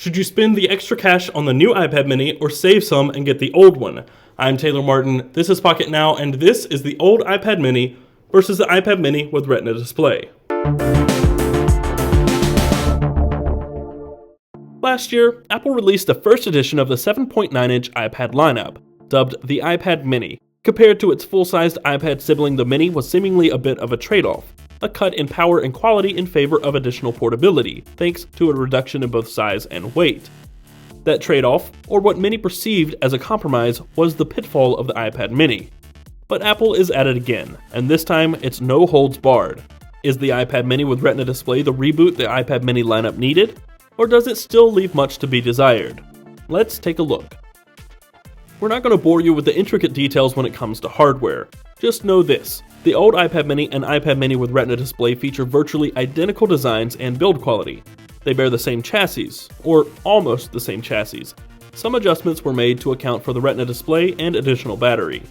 Should you spend the extra cash on the new iPad mini or save some and get the old one? I'm Taylor Martin, this is Pocketnow, and this is the old iPad mini versus the iPad mini with Retina Display. Last year, Apple released the first edition of the 7.9-inch iPad lineup, dubbed the iPad mini. Compared to its full-sized iPad sibling, the mini was seemingly a bit of a trade-off, a cut in power and quality in favor of additional portability, thanks to a reduction in both size and weight. That trade-off, or what many perceived as a compromise, was the pitfall of the iPad mini. But Apple is at it again, and this time it's no holds barred. Is the iPad mini with Retina Display the reboot the iPad mini lineup needed? Or does it still leave much to be desired? Let's take a look. We're not going to bore you with the intricate details when it comes to hardware. Just know this, the old iPad mini and iPad mini with Retina Display feature virtually identical designs and build quality. They bear the same chassis, or almost the same chassis. Some adjustments were made to account for the Retina Display and additional battery.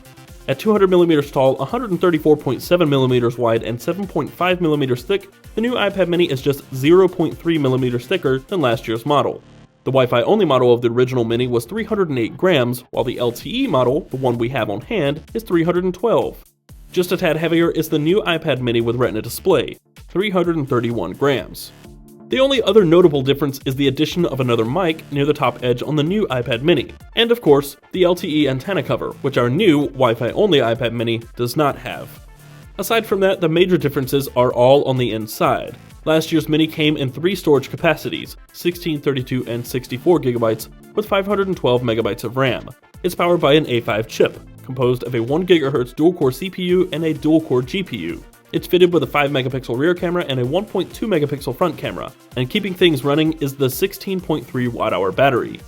At 200mm tall, 134.7mm wide, and 7.5mm thick, the new iPad mini is just 0.3mm thicker than last year's model. The Wi-Fi only model of the original mini was 308 grams, while the LTE model, the one we have on hand, is 312. Just a tad heavier is the new iPad mini with Retina Display, 331 grams. The only other notable difference is the addition of another mic near the top edge on the new iPad mini, and of course, the LTE antenna cover, which our new Wi-Fi only iPad mini does not have. Aside from that, the major differences are all on the inside. Last year's mini came in three storage capacities, 16, 32, and 64GB, with 512 MB of RAM. It's powered by an A5 chip, composed of a 1 GHz dual-core CPU and a dual-core GPU. It's fitted with a 5-megapixel rear camera and a 1.2-megapixel front camera, and keeping things running is the 16.3 Wh battery.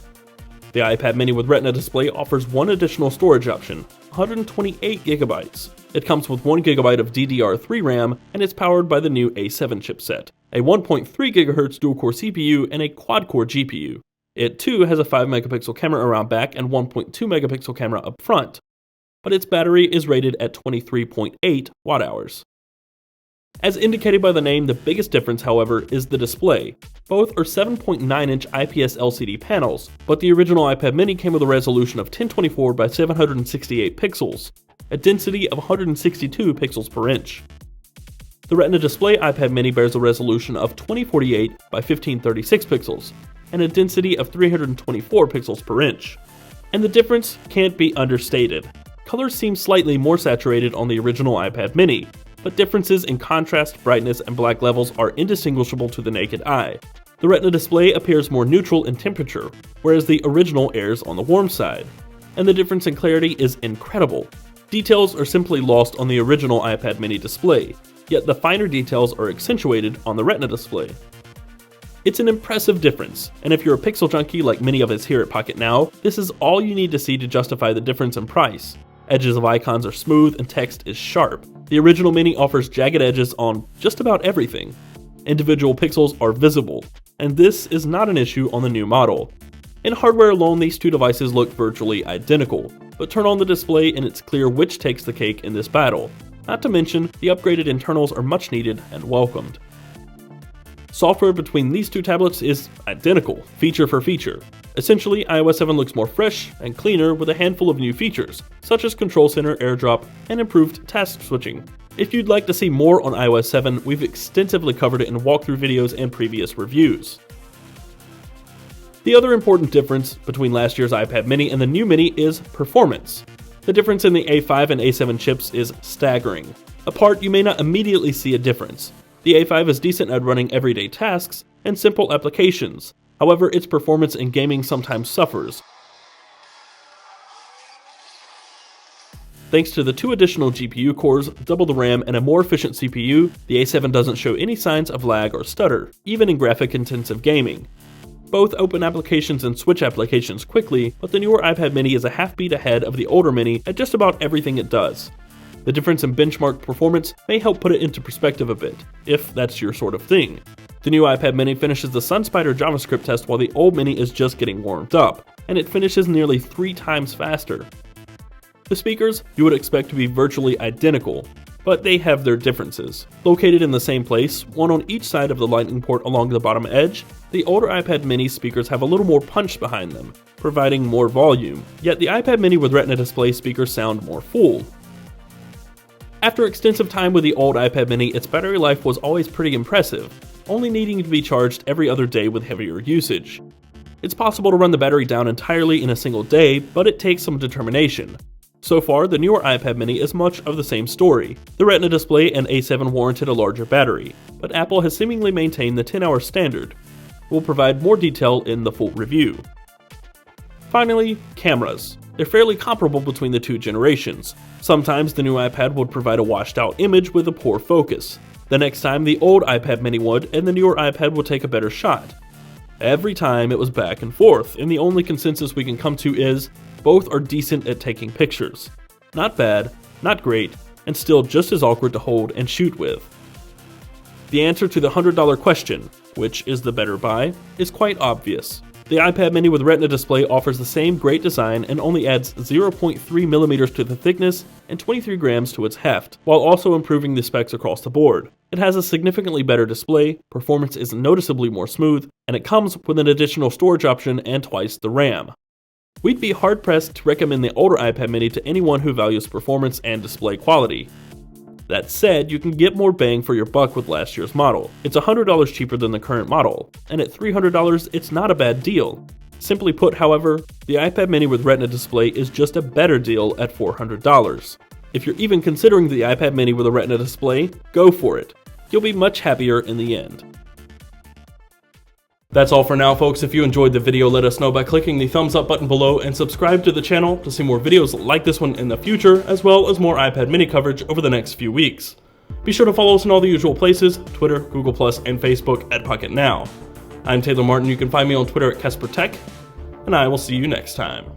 The iPad mini with Retina Display offers one additional storage option, 128GB. It comes with 1GB of DDR3 RAM, and it's powered by the new A7 chipset, a 1.3 GHz dual-core CPU, and a quad-core GPU. It too has a 5-megapixel camera around back and 1.2-megapixel camera up front, but its battery is rated at 23.8 Wh. As indicated by the name, the biggest difference, however, is the display. Both are 7.9-inch IPS LCD panels, but the original iPad mini came with a resolution of 1024 by 768 pixels, a density of 162 pixels per inch. The Retina Display iPad mini bears a resolution of 2048 by 1536 pixels, and a density of 324 pixels per inch. And the difference can't be understated. Colors seem slightly more saturated on the original iPad mini, but differences in contrast, brightness, and black levels are indistinguishable to the naked eye. The Retina Display appears more neutral in temperature, whereas the original airs on the warm side. And the difference in clarity is incredible. Details are simply lost on the original iPad mini display, yet the finer details are accentuated on the Retina Display. It's an impressive difference, and if you're a pixel junkie like many of us here at Pocketnow, this is all you need to see to justify the difference in price. Edges of icons are smooth and text is sharp. The original mini offers jagged edges on just about everything. Individual pixels are visible, and this is not an issue on the new model. In hardware alone, these two devices look virtually identical, but turn on the display and it's clear which takes the cake in this battle. Not to mention, the upgraded internals are much needed and welcomed. Software between these two tablets is identical, feature for feature. Essentially, iOS 7 looks more fresh and cleaner with a handful of new features, such as Control Center, AirDrop, and improved task switching. If you'd like to see more on iOS 7, we've extensively covered it in walkthrough videos and previous reviews. The other important difference between last year's iPad mini and the new mini is performance. The difference in the A5 and A7 chips is staggering. Apart, you may not immediately see a difference. The A5 is decent at running everyday tasks and simple applications. However, its performance in gaming sometimes suffers. Thanks to the two additional GPU cores, double the RAM, and a more efficient CPU, the A7 doesn't show any signs of lag or stutter, even in graphic-intensive gaming. Both open applications and switch applications quickly, but the newer iPad mini is a half beat ahead of the older mini at just about everything it does. The difference in benchmark performance may help put it into perspective a bit, if that's your sort of thing. The new iPad mini finishes the SunSpider JavaScript test while the old mini is just getting warmed up, and it finishes nearly 3 times faster. The speakers you would expect to be virtually identical. but they have their differences. Located in the same place, one on each side of the lightning port along the bottom edge, the older iPad mini speakers have a little more punch behind them, providing more volume, yet the iPad mini with Retina Display speakers sound more full. After extensive time with the old iPad mini, its battery life was always pretty impressive, only needing to be charged every other day with heavier usage. It's possible to run the battery down entirely in a single day, but it takes some determination. So far, the newer iPad mini is much of the same story. The Retina Display and A7 warranted a larger battery, but Apple has seemingly maintained the 10-hour standard. We'll provide more detail in the full review. Finally, cameras. They're fairly comparable between the two generations. Sometimes the new iPad would provide a washed out image with a poor focus. The next time the old iPad mini would, and the newer iPad would take a better shot. Every time it was back and forth, and the only consensus we can come to is, both are decent at taking pictures. Not bad, not great, and still just as awkward to hold and shoot with. The answer to the $100 question, which is the better buy, is quite obvious. The iPad mini with Retina Display offers the same great design and only adds 0.3mm to the thickness and 23 grams to its heft, while also improving the specs across the board. It has a significantly better display, performance is noticeably more smooth, and it comes with an additional storage option and twice the RAM. We'd be hard-pressed to recommend the older iPad mini to anyone who values performance and display quality. That said, you can get more bang for your buck with last year's model. It's $100 cheaper than the current model, and at $300 it's not a bad deal. Simply put, however, the iPad mini with Retina Display is just a better deal at $400. If you're even considering the iPad mini with a Retina Display, go for it. You'll be much happier in the end. That's all for now, folks. If you enjoyed the video, let us know by clicking the thumbs up button below and subscribe to the channel to see more videos like this one in the future, as well as more iPad mini coverage over the next few weeks. Be sure to follow us in all the usual places, Twitter, Google+, and Facebook at Pocketnow. I'm Taylor Martin. You can find me on Twitter at KesperTech, and I will see you next time.